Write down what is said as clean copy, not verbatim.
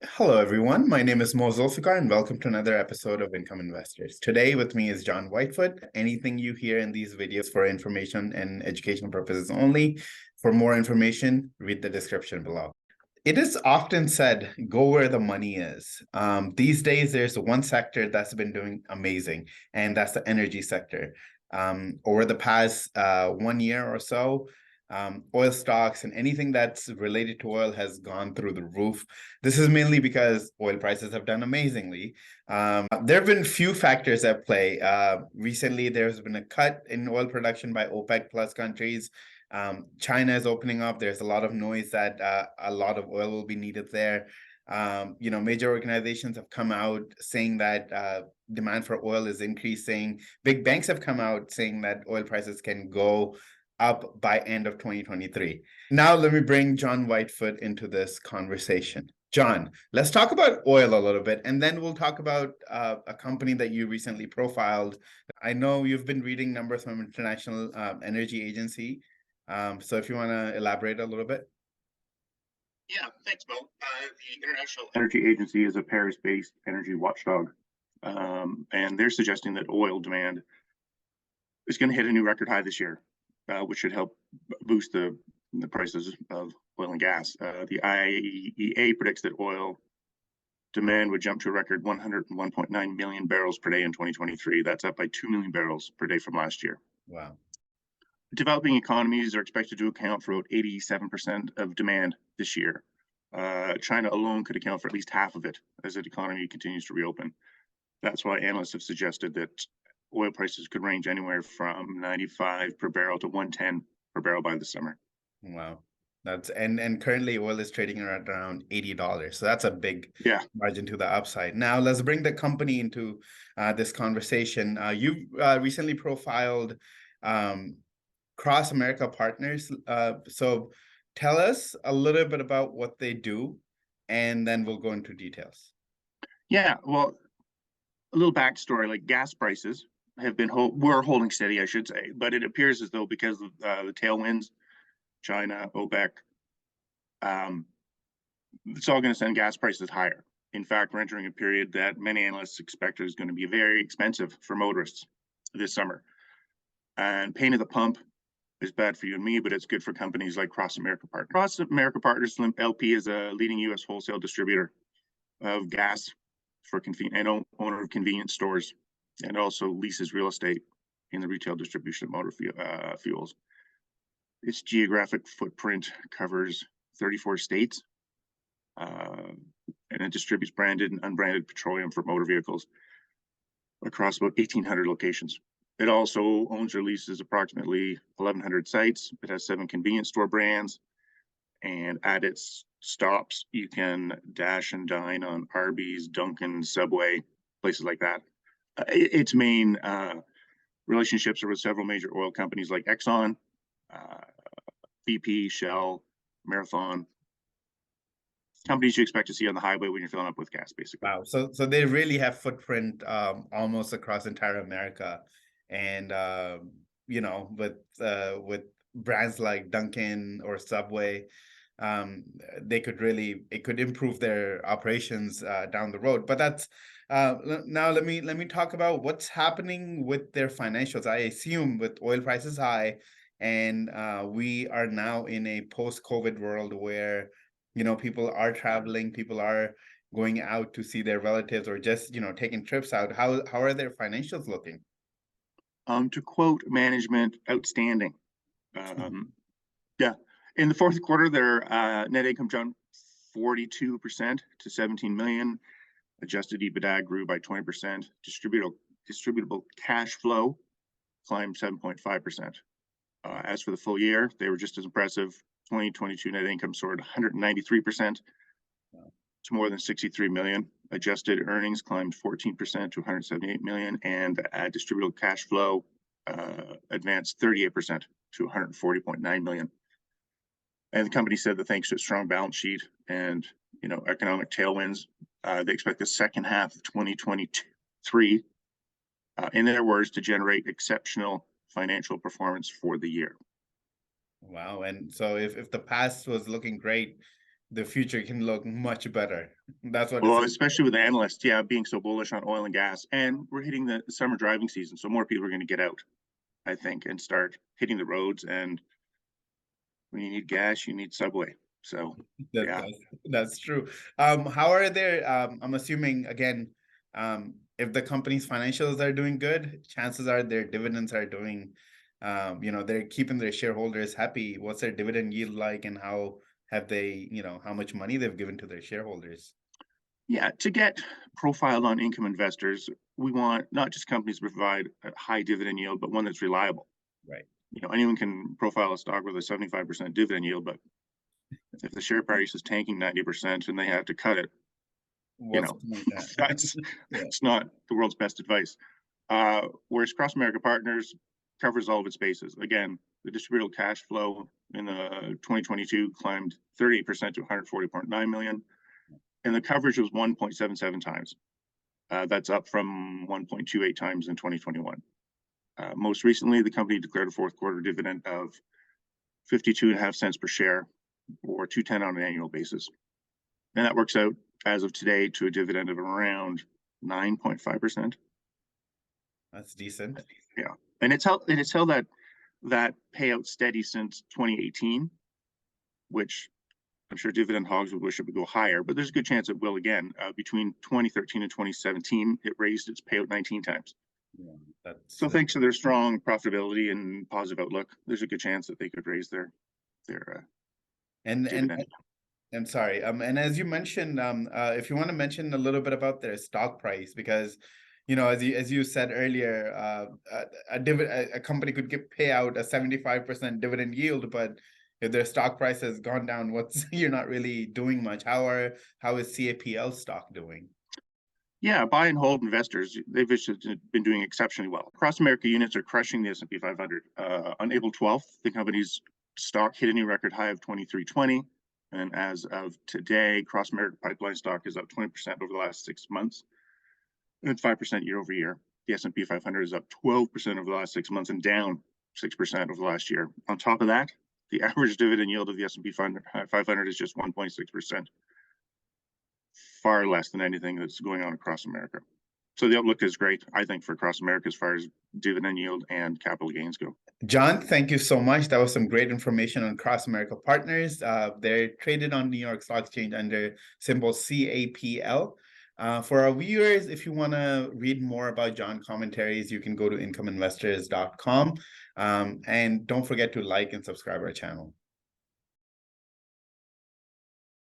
Hello, everyone. My name is Mo and welcome to another episode of Income Investors. Today with me is John Whitefoot. Anything you hear in these videos for information and educational purposes only. For more information, read the description below. It is often said, go where the money is. These days, there's one sector that's been doing amazing, and that's the energy sector. Over the past 1 year or so, oil stocks and anything that's related to oil has gone through the roof. This is mainly because oil prices have done amazingly. There have been few factors at play. Recently, there's been a cut in oil production by OPEC plus countries. China is opening up. There's a lot of noise that a lot of oil will be needed there. Major organizations have come out saying that demand for oil is increasing. Big banks have come out saying that oil prices can go up by end of 2023. Now let me bring John Whitefoot into this conversation. John, let's talk about oil a little bit, and then we'll talk about a company that you recently profiled. I know you've been reading numbers from International Energy Agency. So if you want to elaborate a little bit. Yeah, thanks, Mo. The International Energy Agency is a Paris-based energy watchdog, and they're suggesting that oil demand is going to hit a new record high this year, which should help boost the prices of oil and gas. The IEA predicts that oil demand would jump to a record 101.9 million barrels per day in 2023. That's up by 2 million barrels per day from last year. Wow. Developing economies are expected to account for about 87% of demand this year. China alone could account for at least half of it as the economy continues to reopen. That's why analysts have suggested that oil prices could range anywhere from 95 per barrel to 110 per barrel by the summer. Wow. That's and currently oil is trading around $80. So that's a big margin to the upside. Now let's bring the company into this conversation. You recently profiled CrossAmerica Partners. So tell us a little bit about what they do, and then we'll go into details. Yeah, well, a little backstory, like gas prices have been were holding steady, I should say, but it appears as though because of the tailwinds, China, OPEC, it's all going to send gas prices higher. In fact, we're entering a period that many analysts expect is going to be very expensive for motorists this summer. And pain at the pump is bad for you and me, but it's good for companies like CrossAmerica Partners. CrossAmerica Partners LP is a leading U.S. wholesale distributor of gas for and owner of convenience stores, and also leases real estate in the retail distribution of motor fuels. Its geographic footprint covers 34 states, and it distributes branded and unbranded petroleum for motor vehicles across about 1,800 locations. It also owns or leases approximately 1,100 sites. It has 7 convenience store brands, and at its stops, you can dash and dine on Arby's, Dunkin', Subway, places like that. Its main relationships are with several major oil companies like Exxon, BP, Shell, Marathon. Companies you expect to see on the highway when you're filling up with gas, basically. Wow. So they really have footprint almost across entire America. And with brands like Dunkin' or Subway, it could improve their operations down the road. But that's now let me talk about what's happening with their financials. I assume with oil prices high, and we are now in a post-COVID world where people are traveling, people are going out to see their relatives, or just taking trips out. How are their financials looking? To quote management, outstanding. Yeah, in the fourth quarter, their net income jumped 42% to 17 million. Adjusted EBITDA grew by 20%. Distributable cash flow climbed 7.5%. As for the full year, they were just as impressive. 2022 net income soared 193% to more than 63 million. Adjusted earnings climbed 14% to 178 million, and distributable cash flow advanced 38% to 140.9 million. And the company said that thanks to a strong balance sheet and economic tailwinds, they expect the second half of 2023, in their words, to generate exceptional financial performance for the year. Wow. And so if the past was looking great, the future can look much better. That's what Well, it's. especially with analysts, yeah, being so bullish on oil and gas, and we're hitting the summer driving season, so more people are going to get out, I think, and start hitting the roads. And when you need gas, you need Subway. So, That, yeah. that's true. How are their, I'm assuming again, if the company's financials are doing good, chances are their dividends are doing, they're keeping their shareholders happy. What's their dividend yield like, and how have they, how much money they've given to their shareholders? Yeah, to get profiled on income investors, we want not just companies to provide a high dividend yield, but one that's reliable. Right. Anyone can profile a stock with a 75% dividend yield, but if the share price is tanking 90% and they have to cut it, What's like that? that's Yeah. that's not the world's best advice. Whereas CrossAmerica Partners covers all of its bases. Again, the distributable cash flow in 2022 climbed 38% to 140.9 million, and the coverage was 1.77 times. That's up from 1.28 times in 2021. Most recently, the company declared a fourth quarter dividend of 52.5 cents per share, or $2.10 on an annual basis. And that works out as of today to a dividend of around 9.5%. That's decent. Yeah. And it's held that payout steady since 2018, which I'm sure dividend hogs would wish it would go higher, but there's a good chance it will again. Between 2013 and 2017, it raised its payout 19 times. Yeah, so thanks to their strong profitability and positive outlook, there's a good chance that they could raise their dividend. And sorry, and as you mentioned, if you want to mention a little bit about their stock price, because as you said earlier, a company could pay out a 75% dividend yield, but if their stock price has gone down, you're not really doing much. How is CAPL stock doing? Yeah, buy and hold investors, they've been doing exceptionally well. CrossAmerica units are crushing the S&P 500. On April 12th, the company's stock hit a new record high of 23.20. And as of today, CrossAmerica Pipeline stock is up 20% over the last 6 months and 5% year over year. The S&P 500 is up 12% over the last 6 months and down 6% over the last year. On top of that, the average dividend yield of the S&P 500 is just 1.6%. Far less than anything that's going on across America. So the outlook is great, I think, for CrossAmerica as far as dividend yield and capital gains go. John, thank you so much. That was some great information on CrossAmerica Partners. They're traded on New York Stock Exchange under symbol CAPL. For our viewers, if you want to read more about John commentaries, you can go to incomeinvestors.com. And don't forget to like and subscribe our channel.